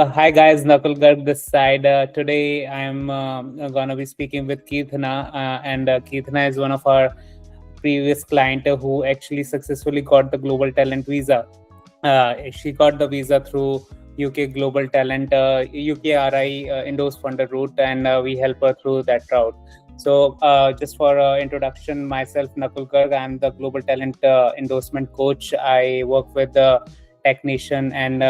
Hi guys, Nakul Garg this side. Today I'm gonna be speaking with Keerthana, and Keerthana is one of our previous client who actually successfully got the Global Talent visa. She got the visa through UK Global Talent, UKRI Endorsed Funder route, and we help her through that route. So, just for introduction, myself, Nakul Garg, I'm the Global Talent Endorsement Coach. I work with technician and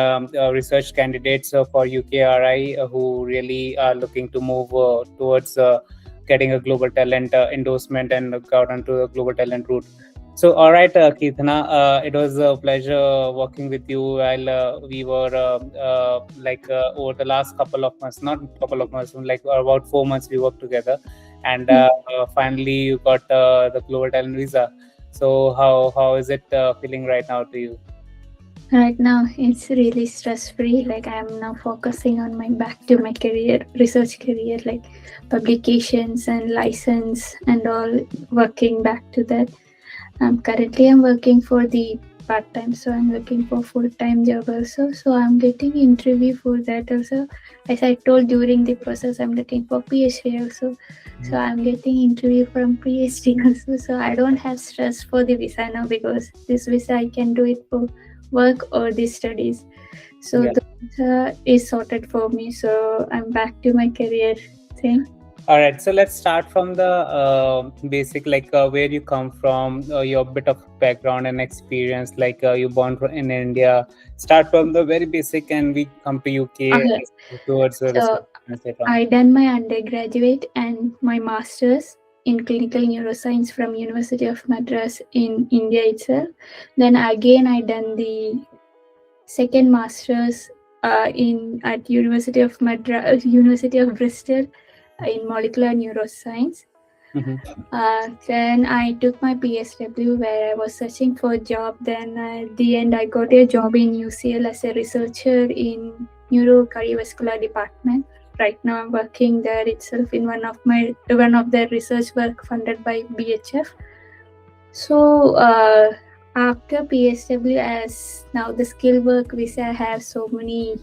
research candidates for UKRI who really are looking to move towards getting a global talent endorsement and got onto the global talent route. So, all right, Keerthana, it was a pleasure working with you while we were over the last couple of months, not couple of months, like about 4 months we worked together, and finally you got the global talent visa. So, how is it feeling right now to you? Right now, it's really stress-free. Like I'm now focusing on my back to my career, research career, like publications and license and all. Working back to that. Currently I'm working for the part-time, so I'm looking for full-time job also. So I'm getting interview for that also. As I told during the process, I'm looking for PhD also. So I'm getting interview from PhD also. So I don't have stress for the visa now because this visa I can do it for work or the studies. So Yeah. the visa is sorted for me. So I'm back to my career thing. All right, so let's start from the basic, like where you come from, your bit of background and experience. Like you born in India. Start from the very basic, and we come to UK Okay. towards the research, So etc. I done my undergraduate and my masters in clinical neuroscience from University of Madras in India itself. Then again I done the second masters in at University of Madras, University of Bristol in molecular neuroscience. Mm-hmm. Then I took my PSW where I was searching for a job. Then at the end I got a job in UCL as a researcher in neurocardiovascular department. Right now I'm working there itself in one of the research work funded by BHF. So after PSW, as now the skill work visa have so many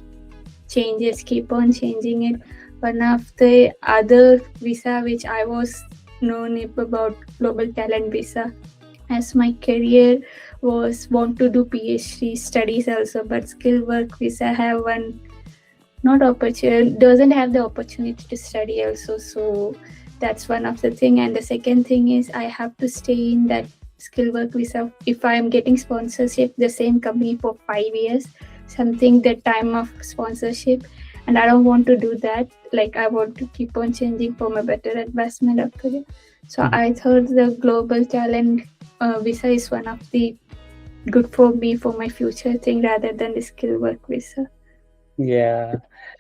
changes, keep on changing it. One of the other visa which I was known about global talent visa, as my career was want to do PhD studies also, but skill work visa have one not opportunity, doesn't have the opportunity to study also. So that's one of the thing. And the second thing is I have to stay in that skill work visa if I am getting sponsorship the same company for 5 years, something the time of sponsorship. And I don't want to do that. Like I want to keep on changing for my better advancement of career. So I thought the global talent visa is one of the good for me for my future thing rather than the skill work visa. Yeah.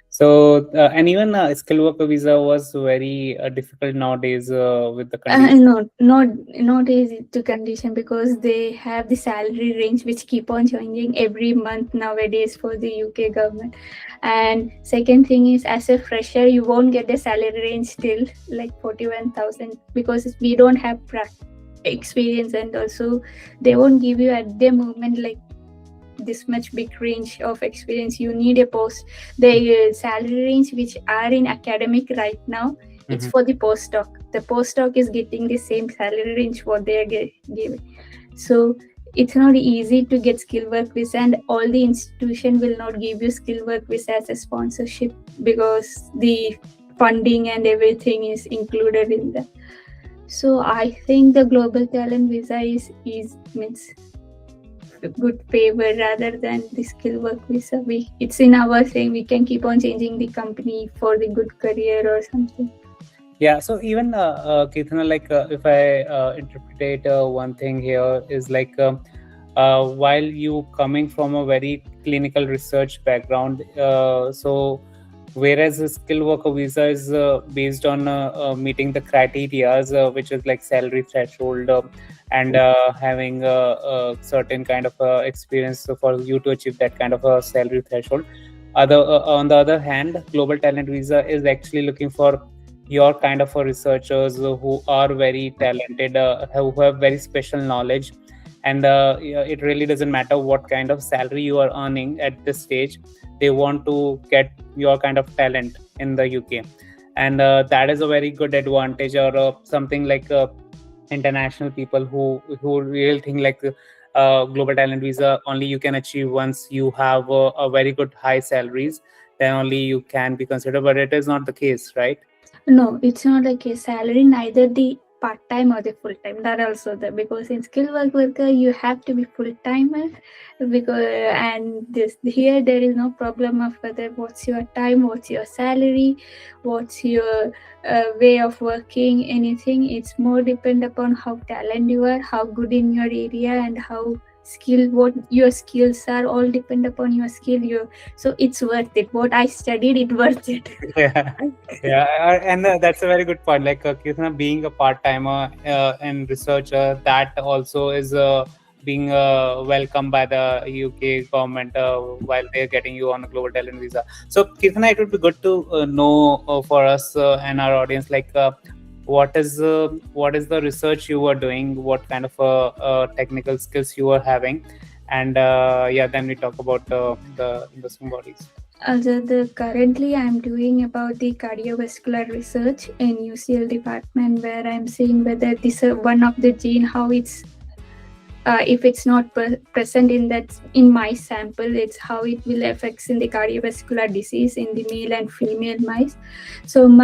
So, and even skill worker visa was very difficult nowadays with the condition. No, not easy to condition because they have the salary range which keep on changing every month nowadays for the UK government. And second thing is, as a fresher, you won't get the salary range till like 41,000 because we don't have experience, and also they won't give you at the moment like this much big range of experience. You need a post. The salary range which are in academic right now, it's for the postdoc. The postdoc is getting the same salary range what they are giving. So it's not easy to get skill work visa, and all the institution will not give you skill work visa as a sponsorship because the funding and everything is included in that. So I think the global talent visa is means good favor rather than the skill work visa. It's in our thing. We can keep on changing the company for the good career or something. Yeah, so even Keerthana, like if I interpret one thing here is like while you coming from a very clinical research background, so whereas a skill worker visa is based on meeting the criterias, which is like salary threshold and having a certain kind of experience for you to achieve that kind of a salary threshold. On the other hand, global talent visa is actually looking for your kind of researchers who are very talented, who have very special knowledge, and it really doesn't matter what kind of salary you are earning at this stage. they want to get your kind of talent in the UK. And that is a very good advantage, or something like international people who really think like global talent visa only you can achieve once you have a very good high salaries, then only you can be considered, but it is not the case, right? No, it's not like a salary, neither the part time or the full time. That also there, because in skilled worker you have to be full timer, because and this here there is no problem of whether what's your time, what's your salary, what's your way of working, anything. It's more depend upon how talent you are, how good in your area, and how skill, what your skills are, all depend upon your skill. So it's worth it. What I studied, it worth it. Yeah, yeah, and that's a very good point. Like Keerthana, being a part timer and researcher, that also is being welcomed by the UK government while they're getting you on a global talent visa. So, Keerthana, it would be good to know for us and our audience, like what is the research you are doing, what kind of technical skills you are having, and yeah, then we talk about the swim bodies. Also, currently I'm doing about the cardiovascular research in UCL department, where I'm seeing whether this one of the gene, how it's if it's not present in my sample, it's how it will affects in the cardiovascular disease in the male and female mice. So in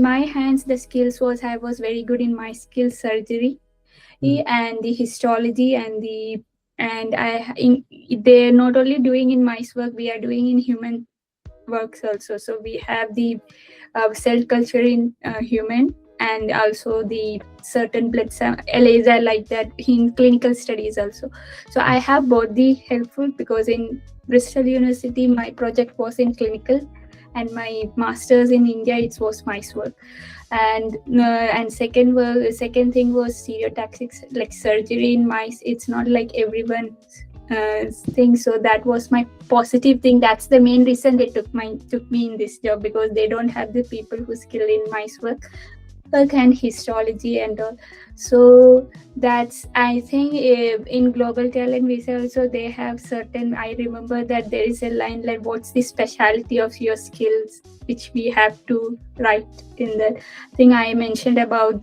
my hands, the skills was I was very good in my skill surgery and the histology and they're not only doing in mice work, we are doing in human works also. So we have the cell culture in human, and also the certain blood ELISA like that in clinical studies also. So I have both the helpful, because in Bristol University my project was in clinical, and my master's in India it was mice work. And second thing was stereotactic, like surgery in mice. It's not like everyone thing. So that was my positive thing. That's the main reason they took me in this job, because they don't have the people who skill in mice work and histology and all. So that's, I think in global talent visa also they have certain, I remember that there is a line like what's the specialty of your skills, which we have to write in that thing. I mentioned about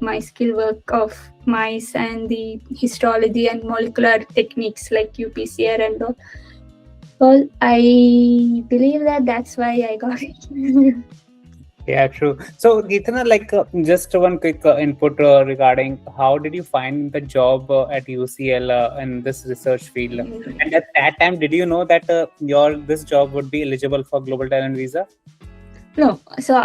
my skill work of mice and the histology and molecular techniques like qPCR and all. Well, I believe that's why I got it. Yeah, true. So, Keerthana, like just one quick input regarding how did you find the job at UCL in this research field? And at that time, did you know that this job would be eligible for global talent visa? No, so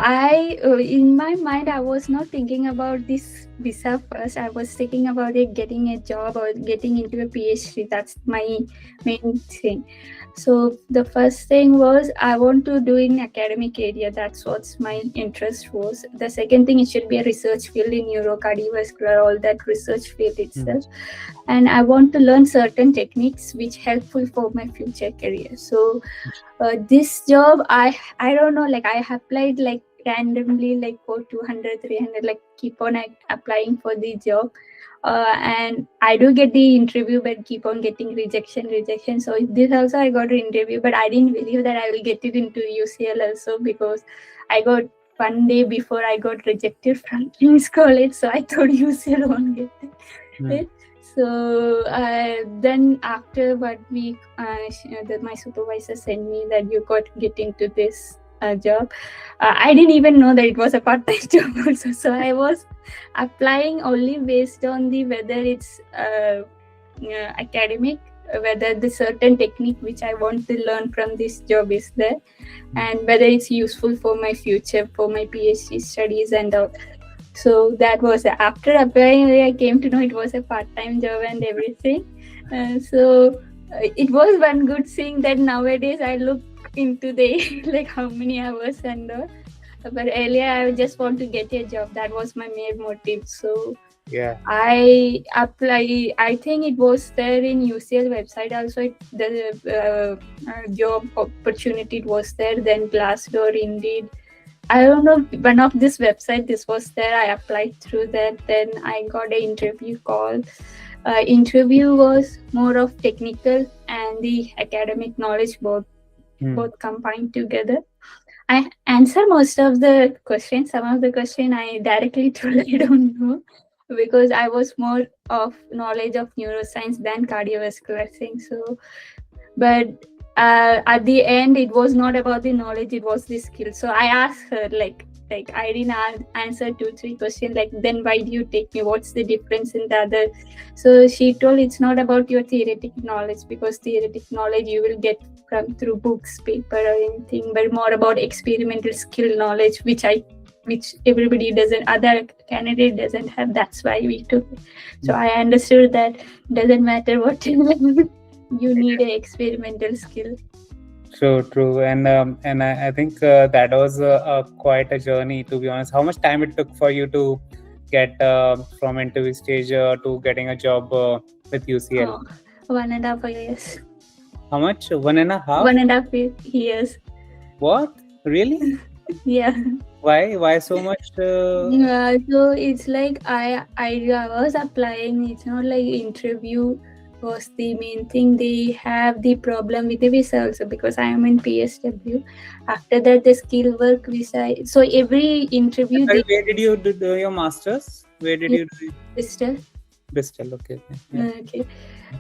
in my mind, I was not thinking about this visa first. I was thinking about getting a job or getting into a PhD. That's my main thing. So the first thing was I want to do in academic area. That's what my interest was. The second thing, it should be a research field in neurocardiovascular, all that research field itself. And I want to learn certain techniques which helpful for my future career. So this job, I don't know, like I applied like randomly, like for 200, 300, like keep on applying for the job. And I do get the interview, but keep on getting rejection. So this also I got an interview, but I didn't believe that I will get it into UCL also, because I got one day before I got rejected from King's College. So I thought UCL won't get it. So then after 1 week, my supervisor sent me that you got to get into this job. I didn't even know that it was a part-time job also. So I was applying only based on whether it's academic, whether the certain technique which I want to learn from this job is there, and whether it's useful for my future, for my PhD studies and all. So that was after applying, I came to know it was a part-time job and everything. So it was one good thing that nowadays I look into the like how many hours and all. But earlier I just want to get a job. That was my main motive. So yeah, I apply. I think it was there in UCL website also. The job opportunity was there. Then Glassdoor, Indeed. I don't know, one of this website, this was there. I applied through that. Then I got an interview call. Interview was more of technical and the academic knowledge both combined together. I answer most of the questions. Some of the question I directly told I don't know, because I was more of knowledge of neuroscience than cardiovascular things. So, but at the end, it was not about the knowledge; it was the skill. So I asked her like I didn't answer 2-3 questions. Like, then why do you take me? What's the difference in the other? So she told it's not about your theoretic knowledge, because theoretic knowledge you will get from through books, paper, or anything, but more about experimental skill knowledge, which everybody doesn't, other candidate doesn't have. That's why we took it. So I understood that doesn't matter what you learn, you need an experimental skill. True, and I think that was quite a journey, to be honest. How much time it took for you to get from interview stage to getting a job with UCL? 1.5 years. How much? 1.5? 1.5 years. What? Really? Yeah. Why so much? So it's like I was applying. It's not like interview was the main thing. They have the problem with the visa also, because I am in PSW. After that, the skill work visa. So every interview. Sorry, where did you do your masters? Where did you do? Bristol. Bristol. Okay. Yeah. Okay.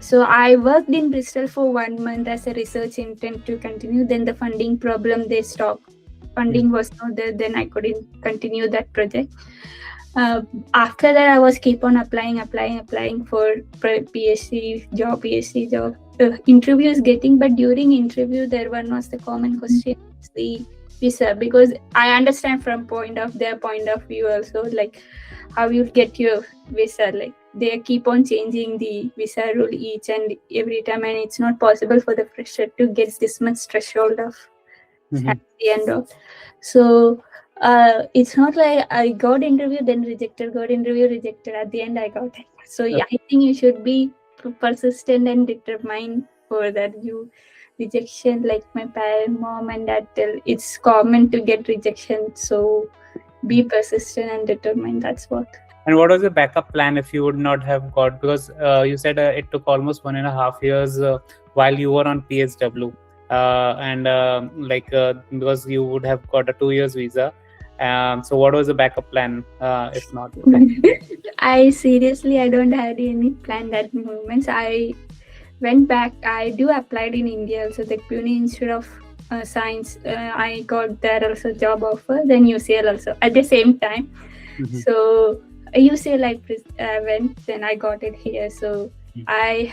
So I worked in Bristol for 1 month as a research intern to continue. Then the funding problem, they stopped. Funding was not there, then I couldn't continue that project. After that, I was keep on applying for PhD job, interviews getting. But during interview, there was the common question, the visa, because I understand from their point of view also, like how you get your visa. Like, they keep on changing the visa rule each and every time, and it's not possible for the fresher to get this much threshold of at the end of. So it's not like I got interview then rejected, got interview rejected, at the end I got it. So I think you should be persistent and determined for that. You rejection, like my mom and dad tell, it's common to get rejection, so be persistent and determined. That's what. And what was the backup plan if you would not have got, because you said it took almost 1.5 years while you were on PSW. Because you would have got a 2 years visa. So what was the backup plan if not? I don't have any plan that moment. I went back. I do applied in India also, the Pune Institute of Science. I got there also job offer. Then UCL also at the same time. So UCL I went, then I got it here. So I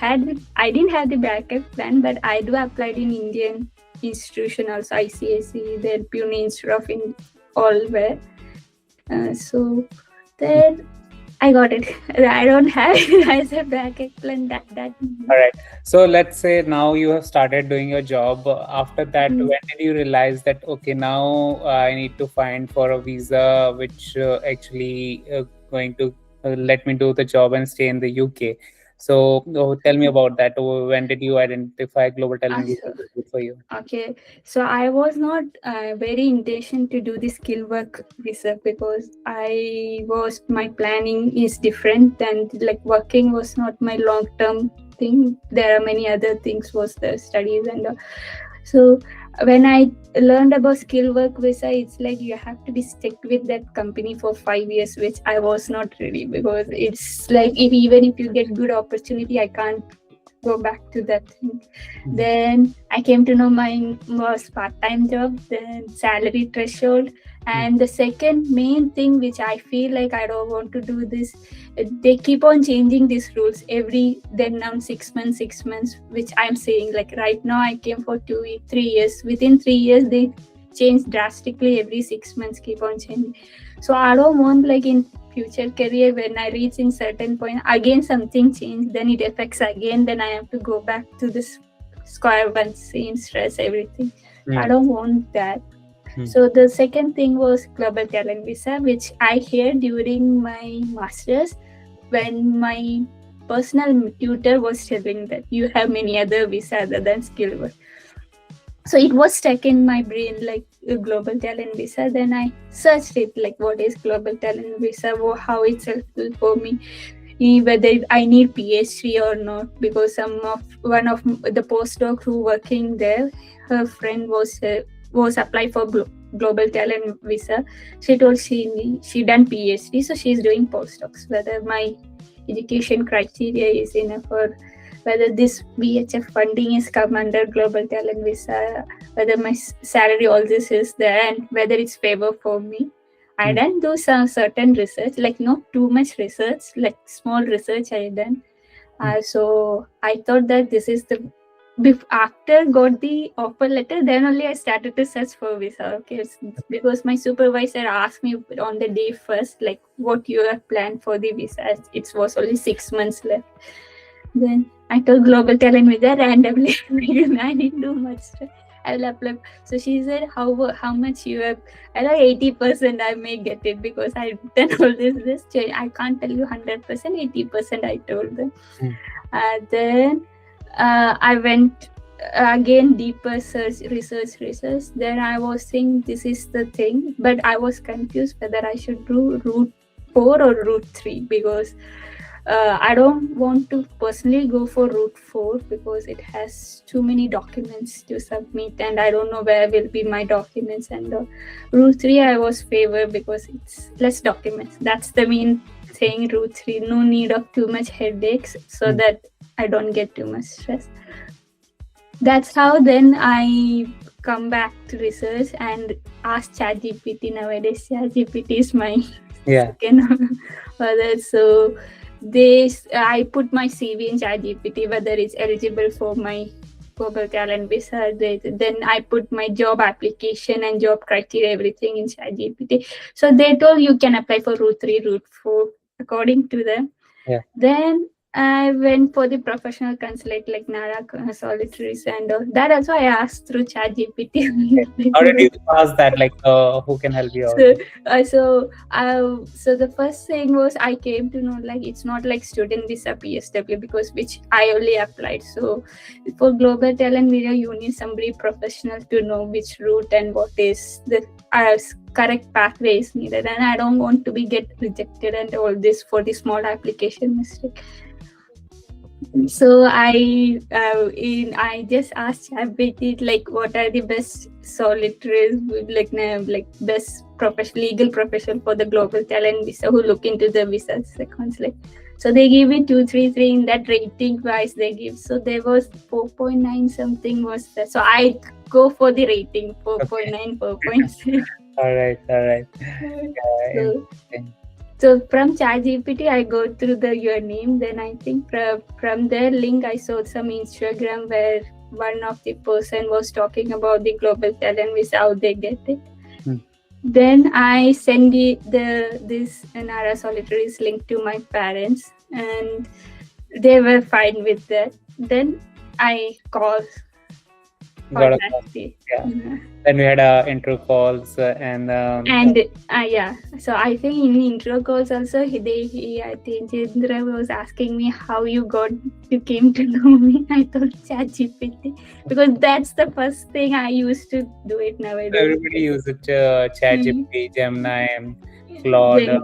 didn't have the backup plan, but I do applied in Indian institution also, ICSE, then Pune Institute of all where. So then I got it. I don't have it as a backup plan that. All right. So let's say now you have started doing your job. After that, when did you realize that, okay, now I need to find for a visa which actually going to let me do the job and stay in the UK? So tell me about that. When did you identify global talent visa for you? Okay, so I was not very intention to do the skill work visa, because my planning is different, and like working was not my long term thing. There are many other things, was the studies and so when I learned about skill work visa, it's like you have to be stuck with that company for 5 years, which I was not ready, because it's like even if you get good opportunity, I can't go back to that thing. Then I came to know mine was part-time job, then salary threshold, and the second main thing which I feel like I don't want to do this, they keep on changing these rules now 6 months, which I'm saying, like right now I came for 3 years. Within 3 years they change drastically. Every 6 months keep on changing. So I don't want, like, in future career, when I reach in certain point again something changed, then it affects again, then I have to go back to this square one, same stress, everything. I don't want that. So the second thing was global talent visa, which I heard during my masters, when my personal tutor was telling that you have many other visa other than skill work. So it was stuck in my brain, like a global talent visa. Then I searched it, like what is global talent visa, how it's helpful for me. whether I need PhD or not, because one of the postdoc who working there, her friend was applied for global talent visa. She told she done PhD, so she's doing postdocs. Whether my education criteria is enough, or whether this VHF funding is come under global talent visa, whether my salary all this is there, and whether it's favor for me. I done do some certain research, like not too much research, like small research I done. So I thought that this is the after got the offer letter, then only I started to search for visa. Okay, because my supervisor asked me on the day first, like, what you have planned for the visa. It was only 6 months left. Then I told global talent visa randomly. I didn't do much. I will apply. So she said, how much you have? I know 80% I may get it, because I done all this. I can't tell you 100%, 80% I told them. Then I went again deeper research. Then I was saying this is the thing, but I was confused whether I should do route 4 or route 3, because I don't want to personally go for route 4 because it has too many documents to submit, and I don't know where will be my documents. And route 3 I was favored because it's less documents. That's the main thing. Route 3, no need of too much headaches, so that I don't get too much stress. That's how then I come back to research and ask ChatGPT. Nowadays ChatGPT is my second father. So I put my CV in ChatGPT, whether it's eligible for my global talent visa. Then I put my job application and job criteria, everything in ChatGPT. So they told you can apply for route 3, route 4 according to them. Then I went for the professional consulate like NARA solitaries and all. That also I asked through ChatGPT. How did you ask that? Like, who can help you out? So the first thing was I came to know, like, it's not like student visa PSW, because which I only applied. So for global talent visa, you need somebody professional to know which route and what is the correct pathway is needed. And I don't want to get rejected and all this for the small application mistake. So I just asked ChatGPT, like, what are the best solitaries, like best legal profession for the global talent visa who look into the visa consulate. So they give me 2, 3, 3 in that rating wise they give. So there was 4.9 something was there. So I go for the rating 4.9, 4.6. All right. So from ChatGPT, I go through your name. Then I think from their link, I saw some Instagram where one of the person was talking about the global talent visa, how they get it. Then I send this NARA solitaries link to my parents, and they were fine with that. Then I called. Then we had intro calls and so I think in intro calls also I think Jindra was asking me how you came to know me. I told ChatGPT, because that's the first thing I used to do it nowadays. Everybody uses ChatGPT, Gemini, Claude.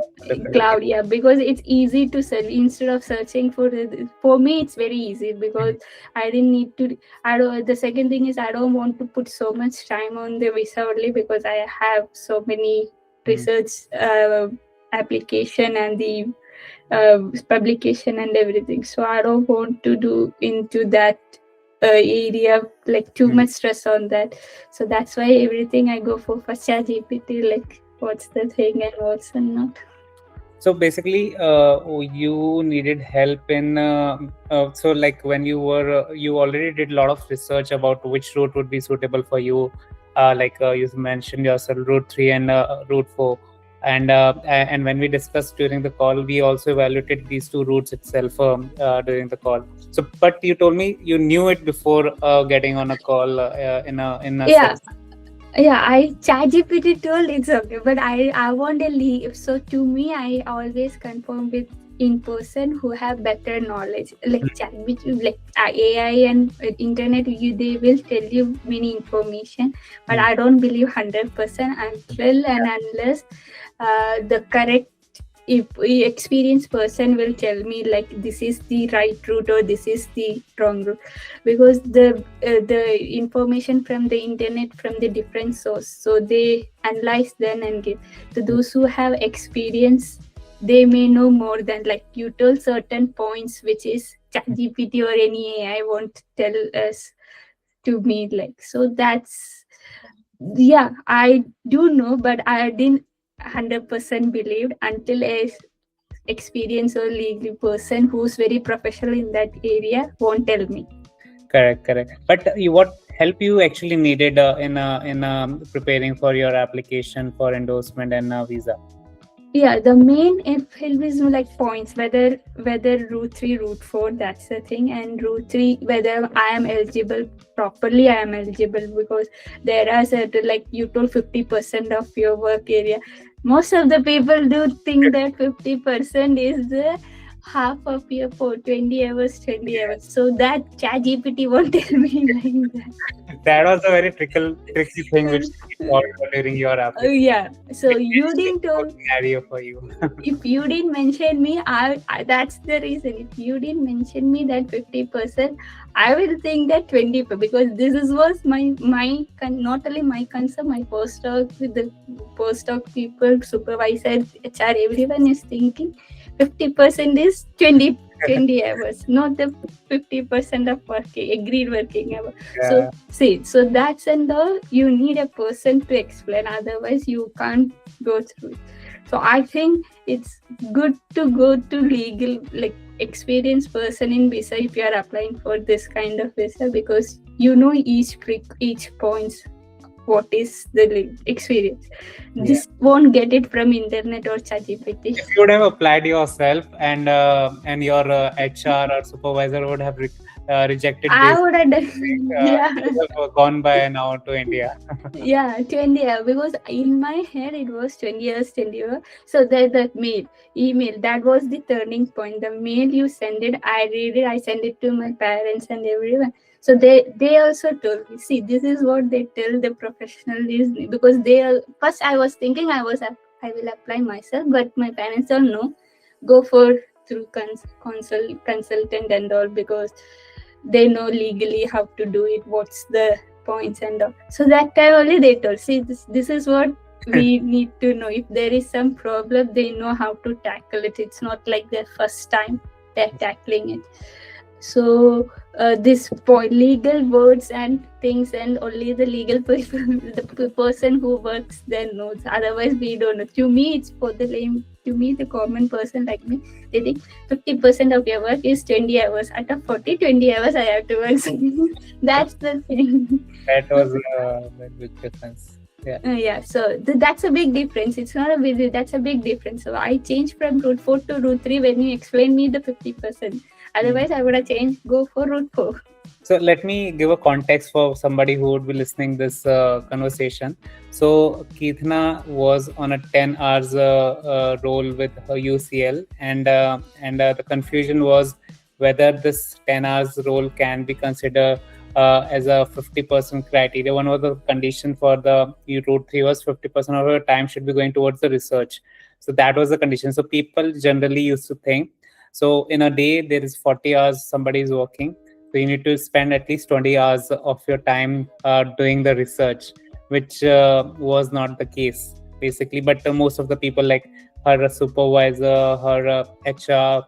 Cloud, yeah, because it's easy to search instead of searching for me. It's very easy because I didn't need to. The second thing is I don't want to put so much time on the visa only, because I have so many research application and the publication and everything. So I don't want to do into that area, like too much stress on that. So that's why everything I go for ChatGPT, like what's the thing and what's not. So basically, you needed help in. So like when you were, you already did a lot of research about which route would be suitable for you. You mentioned yourself, route 3 and route 4. And when we discussed during the call, we also evaluated these two routes itself during the call. So, but you told me you knew it before getting on a call in a sense. Yeah, I ChatGPT told it's okay, but I want a leave. So to me, I always confirm with in person who have better knowledge, like ChatGPT, like AI and internet. They will tell you many information, but I don't believe 100% until and unless the correct if the experienced person will tell me like this is the right route or this is the wrong route, because the information from the internet from the different source, so they analyze then and give to those who have experience. They may know more than, like you told certain points which is ChatGPT or any AI won't tell us to me, like, so that's, yeah, I do know, but I didn't 100% believed until a experienced or legal person who's very professional in that area won't tell me. Correct. But what help you actually needed in preparing for your application for endorsement and visa? Yeah, the main help is like points, whether route 3, route 4, that's the thing, and route 3 whether I am eligible properly. I am eligible because there are certain, like you told, 50% of your work area. Most of the people do think that 50% is the half of your for 20 hours, 20 hours. So that ChatGPT won't tell me like that. That was a very tricky thing which we thought during your application. Yeah, so It you changed didn't the whole told. scenario for you. If you didn't mention me, I that's the reason. If you didn't mention me that 50%, I will think that 20, because this is was not only my concern, my postdoc with the postdoc people, supervisor, HR, everyone is thinking 50% is 20 hours, not the 50% of working agreed working hour. Yeah. So see, so that's and all. You need a person to explain, otherwise you can't go through it. So I think it's good to go to legal, like experienced person in visa if you are applying for this kind of visa, because you know each trick, each points, what is the experience. This won't get it from internet or ChatGPT. If you would have applied yourself and your HR or supervisor would have rejected I this, would have done, yeah. you would have gone by now to India. Yeah, 20 years, because in my head it was 20 years, 20 years. So that email, that was the turning point. The mail you send it, I read it, I send it to my parents and everyone. So they also told me, see, this is what they tell the professionals, because first I was thinking I will apply myself, but my parents all no, go for through consultant and all, because they know legally how to do it, what's the points and all. So that time only they told, see, this is what we need to know. If there is some problem, they know how to tackle it. It's not like their first time they're tackling it. So this legal words and things, and only the legal person, the person who works there knows. Otherwise, we don't know. To me, it's for the lame. To me, the common person like me, they think 50% of your work is 20 hours. Out of 20 hours, I have to work. That's the thing. That was a big difference. Yeah, so that's a big difference. It's not a big, that's a big difference. So I changed from route 4 to route 3 when you explained me the 50%. Otherwise, I would have changed, go for route 4. So let me give a context for somebody who would be listening this conversation. So Keerthana was on a 10 hours role with her UCL, and the confusion was whether this 10 hours role can be considered as a 50% criteria. One of the condition for the route 3 was 50% of your time should be going towards the research. So that was the condition. So people generally used to think, so in a day there is 40 hours somebody is working, so you need to spend at least 20 hours of your time doing the research, which was not the case basically. But most of the people, like her supervisor, her HR,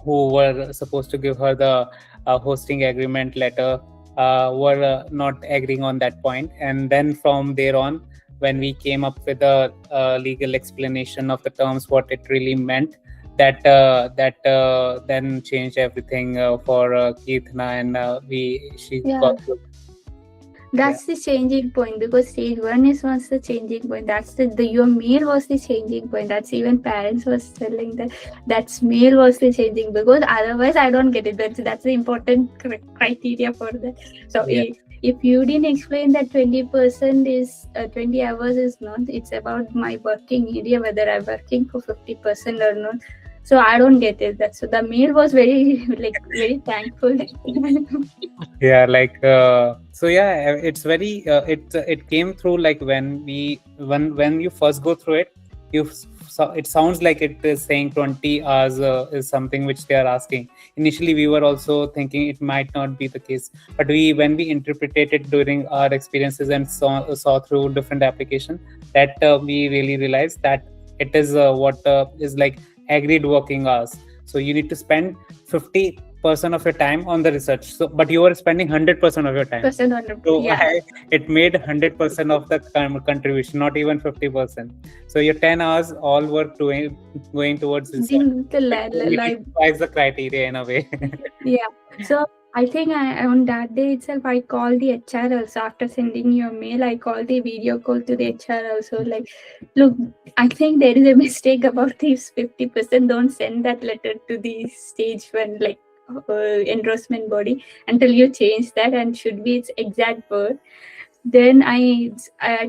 who were supposed to give her the hosting agreement letter, were not agreeing on that point. And then from there on, when we came up with a legal explanation of the terms, what it really meant, that then changed everything for Keerthana, and she got. That's the changing point, because stage 1 was the changing point. That's your mail was the changing point. That's even parents was telling that mail was the changing, because otherwise I don't get it. That's the important criteria for that. So if you didn't explain that 20% is 20 hours is not, it's about my working area, whether I'm working for 50% or not. So I don't get it. That so the mail was very very thankful. It's very it came through like when you first go through it, it sounds like it is saying 20 hours is something which they are asking. Initially we were also thinking it might not be the case, but when we interpreted it during our experiences and saw through different application, that we really realized that it is what is like agreed working hours. So you need to spend 50% of your time on the research, so but you are spending 100% of your time. So Yeah. it made 100% of the contribution, not even 50%. So your 10 hours all were going towards research. It satisfies the criteria in a way. Yeah. So I think on that day itself, I called the HR also. After sending your mail, I called the video call to the HR also. Like, look, I think there is a mistake about these 50%. Don't send that letter to the stage when like endorsement body until you change that, and should be its exact word. Then I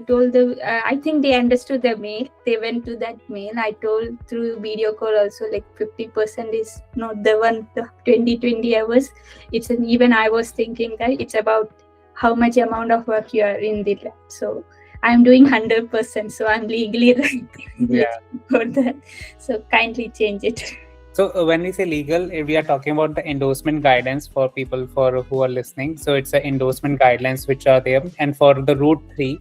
told them, I think they understood the mail. They went to that mail. I told through video call also, like 50% is not the one, the 20 hours. Even I was thinking that it's about how much amount of work you are in the lab. So I'm doing 100%. So I'm legally right for that. So kindly change it. So when we say legal, we are talking about the endorsement guidance for people who are listening. So it's the endorsement guidelines which are there, and for the route 3,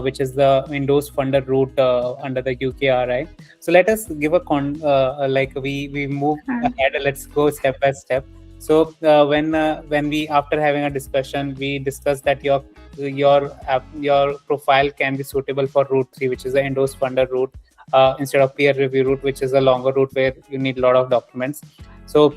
which is the endorsed funder route under the UKRI. So let us give a like we move ahead. Let's go step by step. So when we, after having a discussion, we discussed that your profile can be suitable for route 3, which is the endorsed funder route, instead of peer review route, which is a longer route where you need a lot of documents. So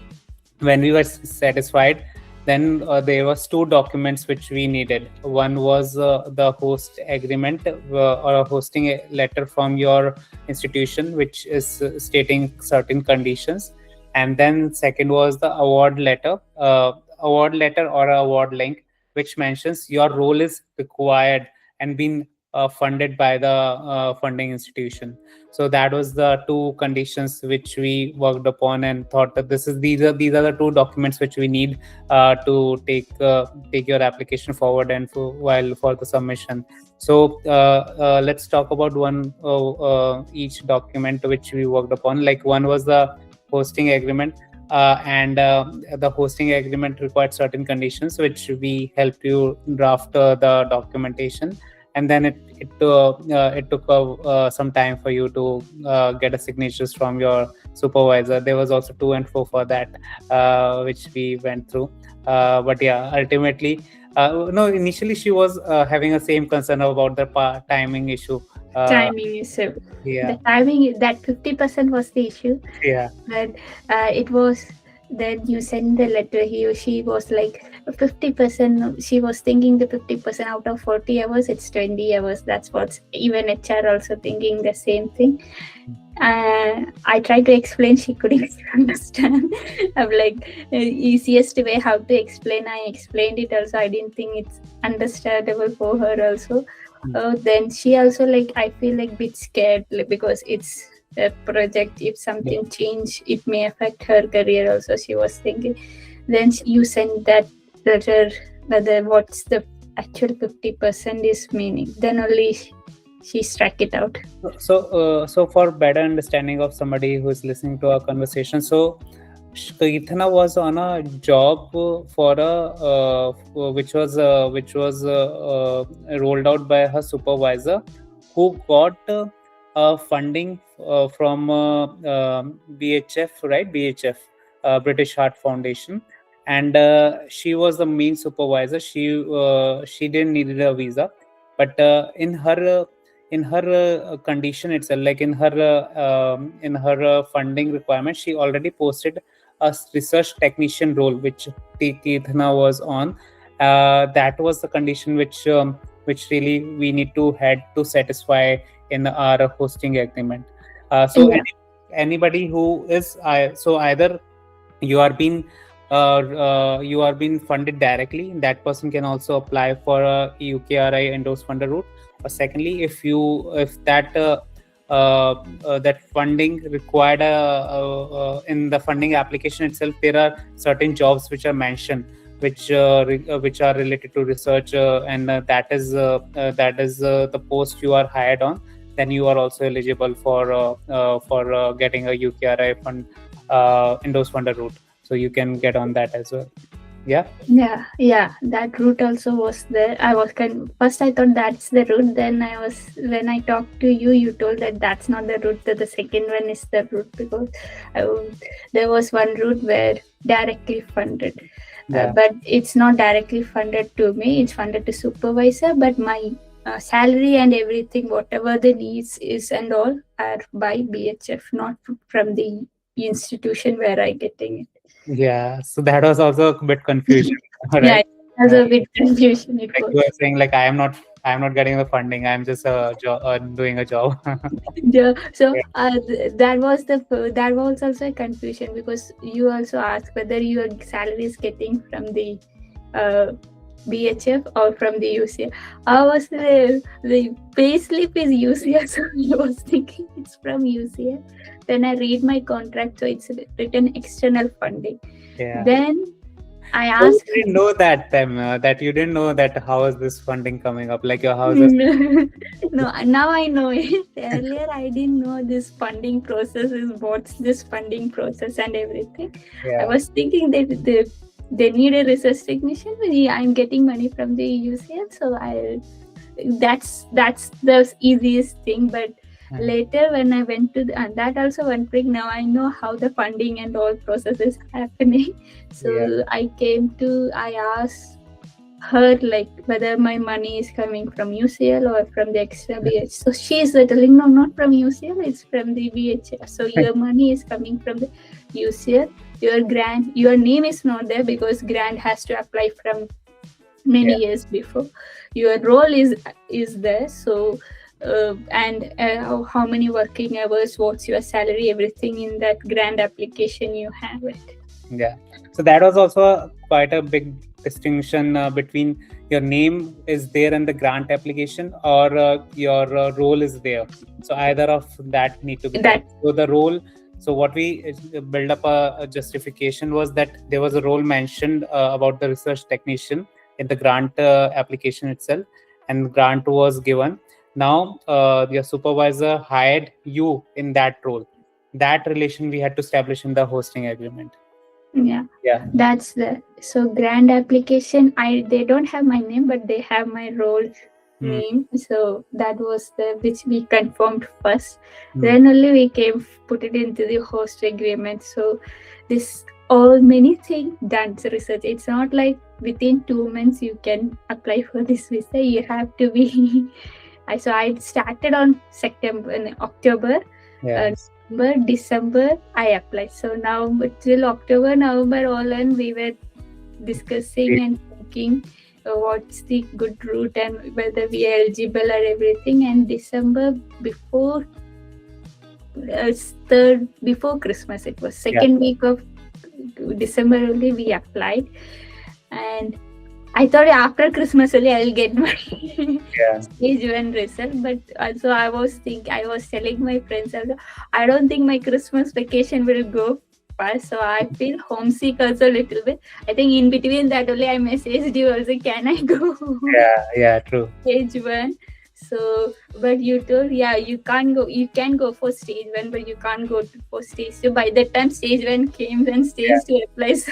when we were satisfied, then there was 2 documents which we needed. One was the host agreement or a hosting letter from your institution, which is stating certain conditions. And then second was the award letter or award link, which mentions your role is required and been funded by the funding institution. So that was the 2 conditions which we worked upon and thought that these are the 2 documents which we need to take your application forward and for the submission. So let's talk about one each document which we worked upon. Like, one was the hosting agreement, and the hosting agreement required certain conditions which we helped you draft the documentation. And then it took some time for you to get a signatures from your supervisor. There was also 2 and 4 for that, which we went through. But yeah, ultimately, no, initially she was having a same concern about the timing issue. Timing issue. Yeah. The timing, that 50% was the issue. Yeah. But it was, then you send the letter, he or she was like 50%. She was thinking the 50% out of 40 hours, it's 20 hours. That's what's even HR also thinking the same thing. I tried to explain, she couldn't understand. I'm like, easiest way how to explain, I explained it also. I didn't think it's understandable for her also. Then she also, like, I feel like bit scared, like, because it's a project. If something change, it may affect her career also, she was thinking. Then you send that letter, whether what's the actual 50% is meaning, then only she struck it out. So for better understanding of somebody who is listening to our conversation, so Keerthana was on a job for which was rolled out by her supervisor, who got funding from BHF, right? BHF, British Heart Foundation, and she was the main supervisor. She didn't need a visa, but in her condition itself, like in her funding requirement, she already posted a research technician role, which Keerthana was on. That was the condition which really we need to had to satisfy in our hosting agreement. So anybody who is so either you are being funded directly, that person can also apply for a UKRI endorsed funder route. Or secondly, if that funding required in the funding application itself, there are certain jobs which are mentioned, which are related to research, and that is the post you are hired on. then you are also eligible for getting a UKRI fund endorsed funder route. So you can get on that as well. Yeah. Yeah, that route also was there. I was first I thought that's the route. Then when I talked to you, you told that that's not the route. That the second one is the route, because I, there was one route where directly funded, Yeah. but it's not directly funded to me. It's funded to supervisor, but my salary and everything, whatever the needs is and all, are by BHF, not from the institution where I getting it. Yeah, so that was also a bit confusion, Yeah, right? it was Uh, a bit confusion. It like was. you were saying, like I'm not getting the funding. I'm just doing a job. Yeah, so Yeah, that was also a confusion, because you also asked whether your salary is getting from the uh, BHF or from the UCL. I was the payslip is UCL, so I was thinking it's from UCL. Then I read my contract, so it's written external funding. yeah. Then I So you asked didn't know that time that you didn't know that how is this funding coming up? Like how is this? no, now I know it. Earlier, I didn't know this funding process is what's this funding process and everything. I Yeah, was thinking that they need a research technician. Yeah, I'm getting money from the UCL, so that's the easiest thing. But Mhm. later, when I went to and that also one thing. Now I know how the funding and all process is happening. Yeah, So I asked her like whether my money is coming from UCL or from the extra BH. So she's telling no, not from UCL, it's from the BHF. So your money is coming from the UCL. Your name is not there because grant has to apply from many yeah, years before. Your role is there. So and how many working hours, what's your salary, everything in that grant application you have it. yeah. So that was also quite a big distinction between your name is there in the grant application or your role is there. So either of that need to be That correct. So the role. So what we build up a justification was that there was a role mentioned about the research technician in the grant application itself, and grant was given. Now your supervisor hired you in that role. That relation we had to establish in the hosting agreement. yeah, Yeah. that's the so grant application. They don't have my name, but they have my role Mm. name. So that was the which we confirmed first. Mm. Then only we came put it into the host agreement. So this all many things done research. It's not like within 2 months you can apply for this visa. You have to be. So I started on September and October. Yeah. November, December, I applied. So now till October, November, all and we were discussing and thinking what's the good route and whether we are eligible or everything. And December before before Christmas, it was second week of December only we applied, and I thought after Christmas only I'll get my stage 1 result. But also I was telling my friends, I don't think my Christmas vacation will go fast. So I feel homesick also a little bit. I think in between that only I messaged you also, can I go? Yeah, true. Stage 1. So, but you told, you can't go. You can go for stage 1, but you can't go for stage 2. By that time, stage 1 came, then stage 2 applies.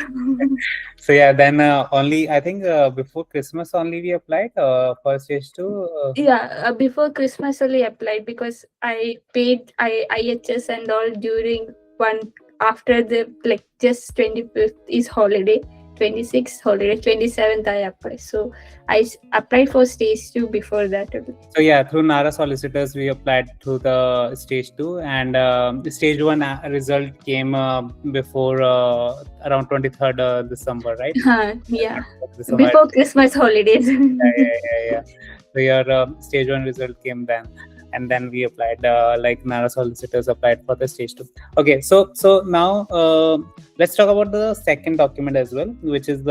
So yeah, then only I think before Christmas only we applied for stage 2. Before Christmas only applied because I paid IHS and all during one after the just 25th is holiday, 26th holiday, 27th I applied. So I applied for stage 2 before that. So yeah, through Nara solicitors we applied to the stage 2, and the stage 1 result came before around 23rd December, right? Yeah, December. Before Christmas holidays. Yeah. So your stage 1 result came then, and then we applied Nara solicitors applied for the stage 2. Okay, so now let's talk about the second document as well, which was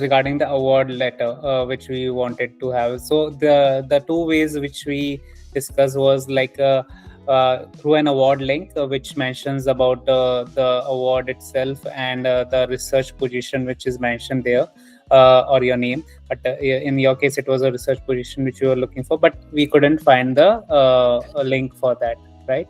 regarding the award letter which we wanted to have. So the two ways which we discussed was through an award link which mentions about the award itself and the research position which is mentioned there, or your name. But in your case, it was a research position which you were looking for, but we couldn't find the a link for that, right?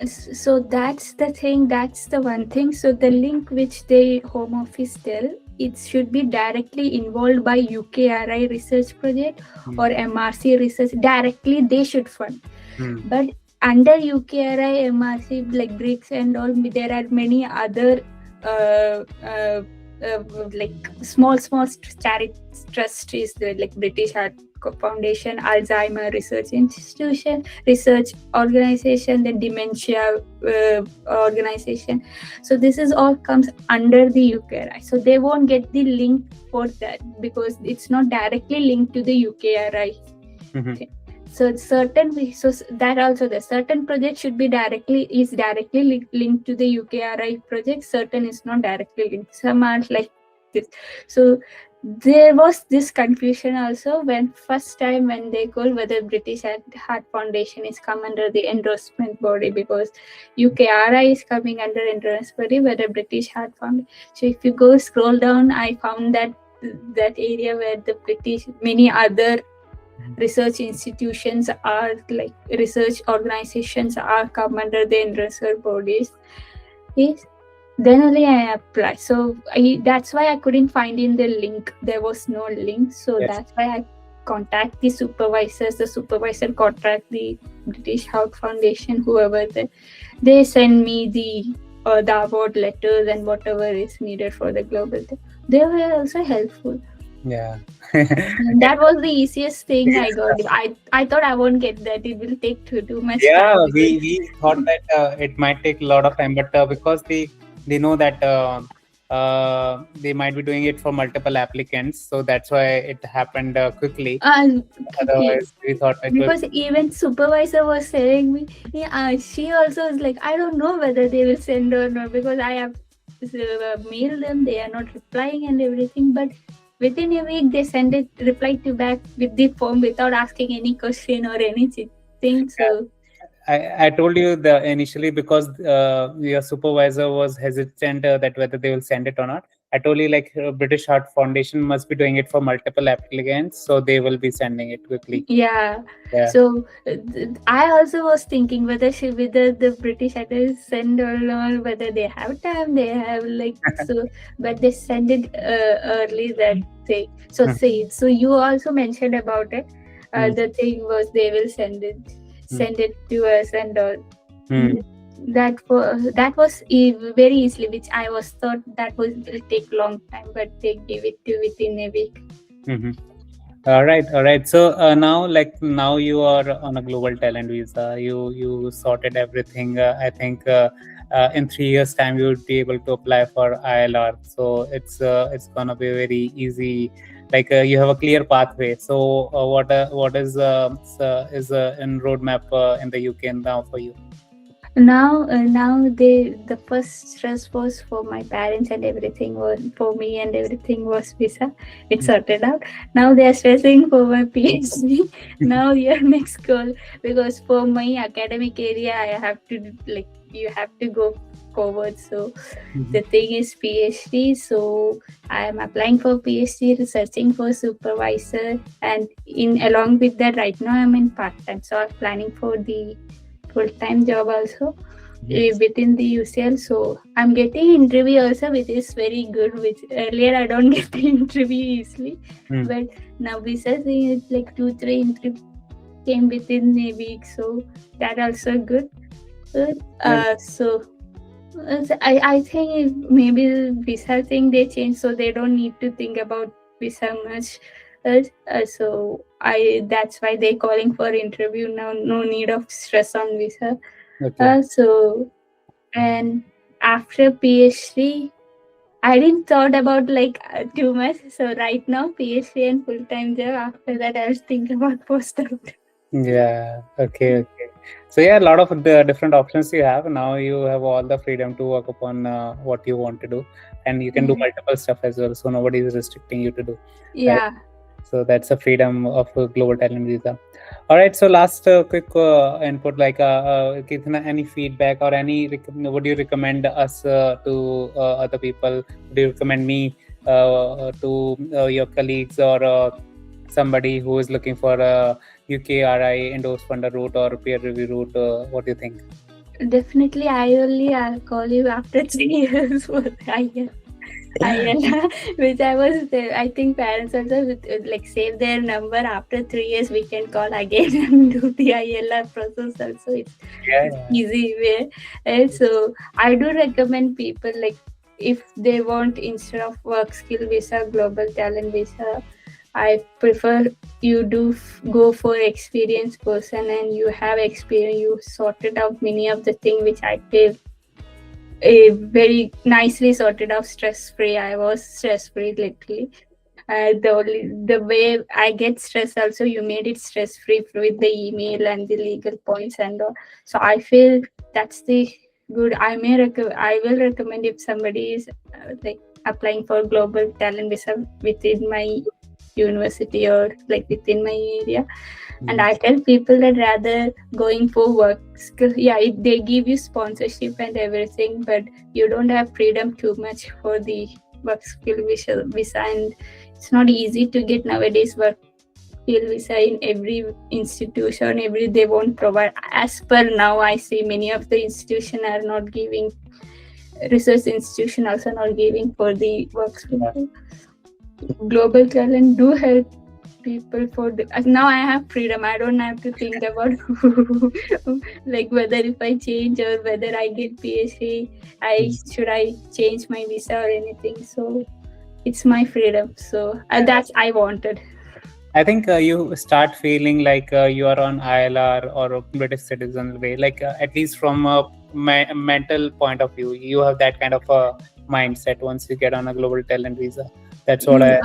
So that's the thing, that's the one thing. So the link which the Home Office tell, it should be directly involved by UKRI research project or MRC research. Directly they should fund. But under UKRI, MRC, like BRICS and all, there are many other like small charity trustees, like British Heart Foundation, Alzheimer Research Institution, Research Organization, the Dementia Organization. So this is all comes under the UKRI. So they won't get the link for that because it's not directly linked to the UKRI. So certain, so that also the certain project should be directly linked to the UKRI project. Certain is not directly linked. Some are like this. So there was this confusion also when first time when they called whether British Heart Foundation is come under the endorsement body, because UKRI is coming under endorsement body, whether British Heart Foundation. So if you go scroll down, I found that area where the British, many other research institutions are like research organizations are come under the endorsement bodies. Yes. Then only I apply. So that's why I couldn't find in the link. There was no link. So that's why I contact the supervisors. The supervisor contact the British Heart Foundation, whoever they send me the award letters and whatever is needed for the global. They were also helpful. Yeah. That was the easiest thing I got. I thought I won't get that. It will take too much time. Yeah, we thought that it might take a lot of time, but because they know that they might be doing it for multiple applicants, so that's why it happened quickly. Otherwise, we thought because even supervisor was telling me, she also was like, I don't know whether they will send or not, because I have mailed them, they are not replying and everything, but within a week they send it reply to back with the form without asking any question or anything. So I told you initially because your supervisor was hesitant that whether they will send it or not. I told you like British Heart Foundation must be doing it for multiple applicants, so they will be sending it quickly. Yeah. So I also was thinking whether the British Heart send or not, whether they have time, they have like so, but they send it early that day. So you also mentioned about it. The thing was they will send it to us and all. That was very easily, which I was thought that will take long time, but they gave it to within a week. All right. So now you are on a global talent visa. You sorted everything. I think in 3 years time you would be able to apply for ILR. So it's gonna be very easy. Like you have a clear pathway. So what is in roadmap in the UK now for you? Now the first stress was for my parents and everything was for me and everything was visa. It sorted out. Now they are stressing for my PhD. Now your next goal, because for my academic area I have to you have to go forward. So the thing is PhD. So I am applying for PhD, researching for supervisor, and along with that right now I'm in part-time. So I'm planning for the full-time job also within the UCL. So I'm getting interview also, which is very good, which earlier I don't get the interview easily. But now visa thing is like 2-3 interview came within a week, so that also good. So I think maybe the visa thing they change, so they don't need to think about visa much. So that's why they calling for interview now. No need of stress on visa. So and after PhD, I didn't thought about too much. So right now PhD and full-time job. After that, I was thinking about postdoc. Yeah. Okay. So a lot of the different options you have now. You have all the freedom to work upon what you want to do, and you can do multiple stuff as well. So nobody is restricting you to do. Yeah. Right? So that's the freedom of a global talent visa. All right. So last quick input, Keerthana, any feedback or would you recommend us to other people? Would you recommend me to your colleagues or somebody who is looking for a UKRI endorsed funder route or peer review route? What do you think? Definitely, I'll call you after 3 years for the IL, which I was. I think parents also like save their number after 3 years. We can call again and do the ILR process. Also, it's Yeah, easy way. And so I do recommend people like if they want instead of work skill visa, global talent visa. I prefer you do go for experienced person and you have experience. You sorted out many of the things which I feel very nicely sorted out, stress free. I was stress free literally. The way I get stressed also, you made it stress free with the email and the legal points and all. So I feel that's the good. I will recommend if somebody is like applying for global talent visa within my university or like within my area. And I tell people that rather going for work skill, yeah, they give you sponsorship and everything, but you don't have freedom too much for the work skill visa, and it's not easy to get nowadays work skill visa in every institution. They won't provide. As per now, I see many of the institution are not giving. Research institution also not giving for the work skill. Global talent do help people for the now I have freedom. I don't have to think about like whether if I change or whether I get PhD, should I change my visa or anything. So it's my freedom. So that's I wanted. I think you start feeling like you are on ILR or a British citizen way, like at least from a mental point of view, you have that kind of a mindset once you get on a global talent visa. That's what I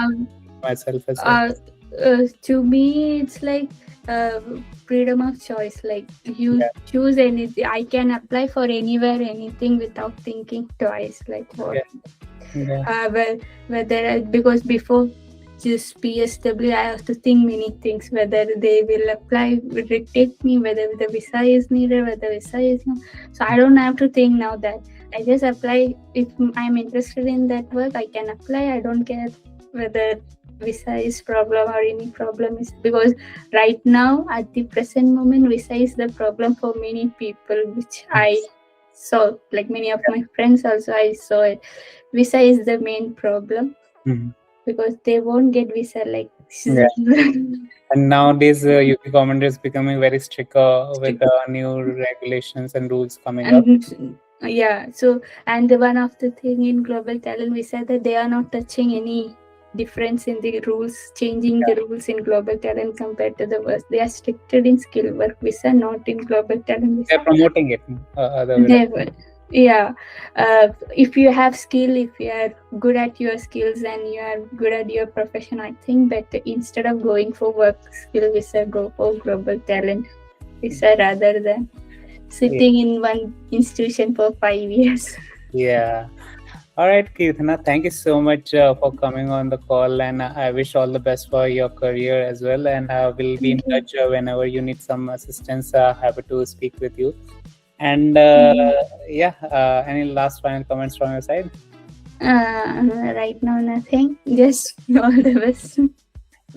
myself as well. To me, it's like freedom of choice. Like you choose anything. I can apply for anywhere, anything without thinking twice. Like what? Whether because before just PSW, I have to think many things. Whether they will apply, will it take me? Whether the visa is needed, whether visa is not. So I don't have to think now that I just apply. If I'm interested in that work, I can apply. I don't care whether visa is problem or any problem is, because right now at the present moment visa is the problem for many people, which I saw, like many of my friends also I saw it. Visa is the main problem because they won't get visa like and nowadays UK government is becoming very strict with new regulations and rules coming up. Yeah, so and the one of the thing in global talent visa that they are not touching any difference in the rules, changing the rules in global talent compared to the West. They are stricter in skill work visa, not in global talent visa. They're promoting it. Never. Yeah. If you have skill, if you are good at your skills and you are good at your profession, I think better instead of going for work skill visa, go for global talent visa rather than sitting in one institution for 5 years. Yeah. All right, Keerthana, thank you so much for coming on the call, and I wish all the best for your career as well. And we'll be in touch whenever you need some assistance. Happy to speak with you. And any last final comments from your side? Right now, nothing. Just all the best.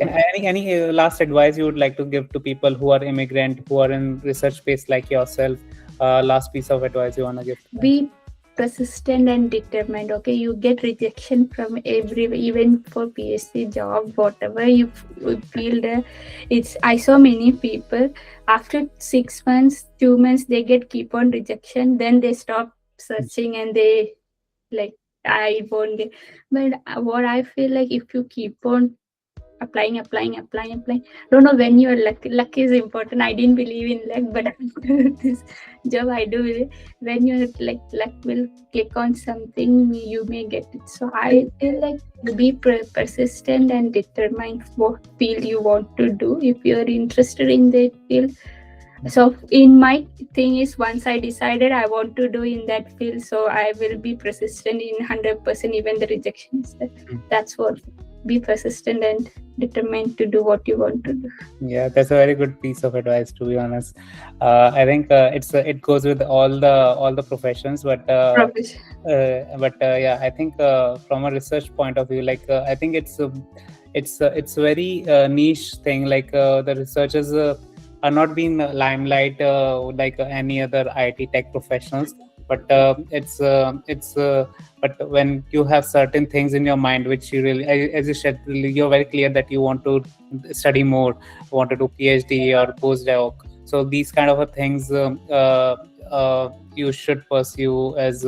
Any last advice you would like to give to people who are immigrant, who are in research space like yourself? Last piece of advice you want to give? Be persistent and determined. Okay, you get rejection from even for PhD job, whatever you feel there. I saw many people after 6 months, 2 months, they keep on rejection. Then they stop searching and they like I won't get. But what I feel like, if you keep on applying. Don't know when your luck is important. I didn't believe in luck, but after this job, I do believe when your luck will click on something, you may get it. So I feel like be persistent and determine what field you want to do. If you're interested in that field. So in my thing is, once I decided I want to do in that field, so I will be persistent in 100%, even the rejections. That's what. be persistent and determined to do what you want to do. Yeah, that's a very good piece of advice, to be honest. I think it goes with all the professions, Profession. yeah, I think from a research point of view, like I think it's a very niche thing. Like the researchers are not being limelight like any other IT tech professionals, but but when you have certain things in your mind which you really, as you said, you're very clear that you want to study more, want to do PhD or postdoc. So these kind of things you should pursue as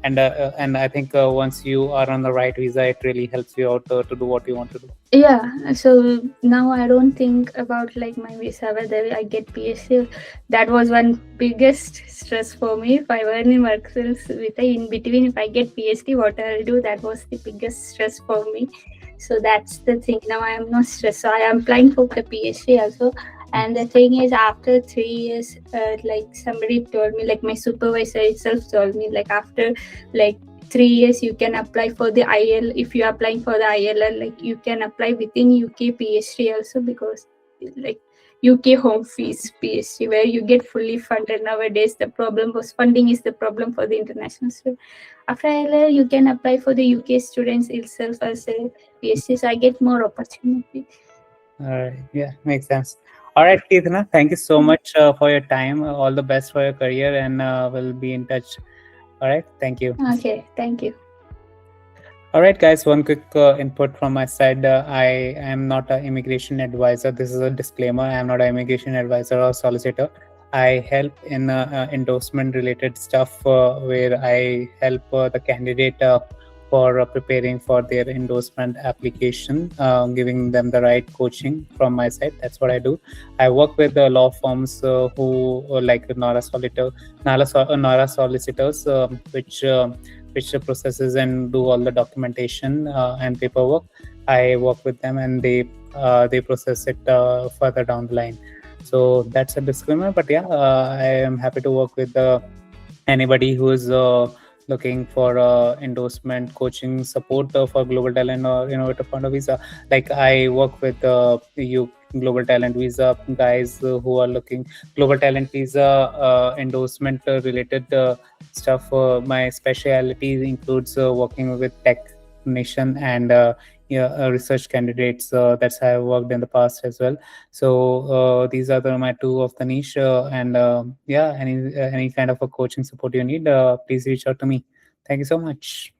and I think once you are on the right visa, it really helps you out to do what you want to do. Yeah, so now I don't think about like my visa whether I get PhD. That was one biggest stress for me. If I were in work skills with a in between, if I get PhD, what I'll do, that was the biggest stress for me. So that's the thing. Now I am not stressed. So I am applying for the PhD also. And the thing is, after 3 years, like somebody told me, like my supervisor itself told me, like after like 3 years you can apply for the IL. If you're applying for the ILL, like you can apply within UK PhD also, because like UK home fees PhD where you get fully funded. Nowadays the problem was funding is the problem for the international student. After ILL you can apply for the UK students itself as a PhD, so I get more opportunity. All right, yeah, makes sense. All right, Keerthana, thank you so much for your time. All the best for your career, and we'll be in touch. All right, thank you. Okay, thank you. All right, guys, one quick input from my side. I am not an immigration advisor. This is a disclaimer. I am not an immigration advisor or solicitor. I help in endorsement related stuff where I help the candidate for preparing for their endorsement application, giving them the right coaching from my side. That's what I do. I work with law firms who like Nara solicitors, which processes and do all the documentation and paperwork. I work with them, and they process it further down the line. So that's a disclaimer. But yeah, I am happy to work with anybody who is looking for endorsement coaching support for global talent or innovative fund visa. Like I work with you global talent visa guys who are looking global talent visa endorsement related stuff. My specialty includes working with technician and yeah, research candidates. That's how I worked in the past as well. So these are my two of the niche, and yeah, any kind of a coaching support you need, please reach out to me. Thank you so much.